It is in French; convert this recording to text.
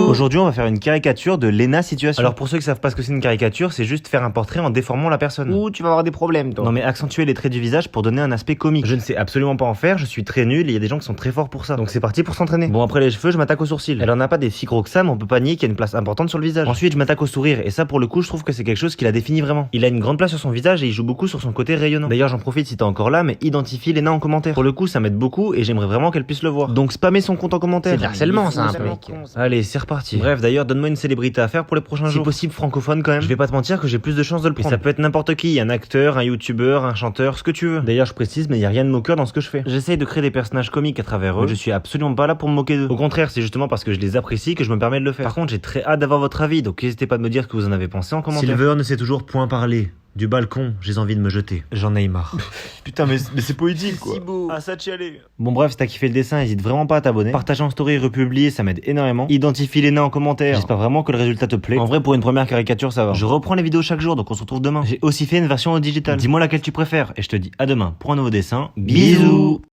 Aujourd'hui, on va faire une caricature de Lena Situation. Alors pour ceux qui savent pas ce que c'est une caricature, c'est juste faire un portrait en déformant la personne. Ouh, tu vas avoir des problèmes, toi. Non mais accentuer les traits du visage pour donner un aspect comique. Je ne sais absolument pas en faire, je suis très nul et il y a des gens qui sont très forts pour ça. Donc c'est parti pour s'entraîner. Bon après les cheveux, je m'attaque aux sourcils. Elle en a pas des si gros que ça, mais on peut pas nier qu'il y a une place importante sur le visage. Ensuite, je m'attaque au sourire et ça pour le coup, je trouve que c'est quelque chose qui la définit vraiment. Il a une grande place sur son visage et il joue beaucoup sur son côté rayonnant. D'ailleurs, j'en profite si t'es encore là, mais identifie Lena en commentaire. Pour le coup, ça m'aide beaucoup et j'aimerais vraiment qu'elle puisse le voir. Donc spammez son compte en commentaire. C'est de l'harcèlement, ça, un peu, mec. Allez, c'est reparti. Bref, d'ailleurs, donne-moi une célébrité à faire pour les prochains jours. Si possible francophone quand même. Je vais pas te mentir que j'ai plus de chances de le prendre. Et ça peut être n'importe qui, un acteur, un youtubeur, un chanteur, ce que tu veux. D'ailleurs, je précise, mais y a rien de moqueur dans ce que je fais. J'essaye de créer des personnages comiques à travers eux. Mais je suis absolument pas là pour me moquer d'eux. Au contraire, c'est justement parce que je les apprécie que je me permets de le faire. Par contre, j'ai très hâte d'avoir votre avis, donc n'hésitez pas de me dire ce que vous en avez pensé en commentaire. Silver ne sait toujours point parler. Du balcon, j'ai envie de me jeter. J'en ai marre. Putain, mais c'est poétique quoi. Si beau. Ah, ça chialé. Bon bref, si t'as kiffé le dessin, hésite vraiment pas à t'abonner. Partage en story, republier, ça m'aide énormément. Identifie Lena en commentaire. J'espère vraiment que le résultat te plaît. En vrai, pour une première caricature, ça va. Je reprends les vidéos chaque jour, donc on se retrouve demain. J'ai aussi fait une version au digital. Dis-moi laquelle tu préfères, et je te dis à demain pour un nouveau dessin. Bisous.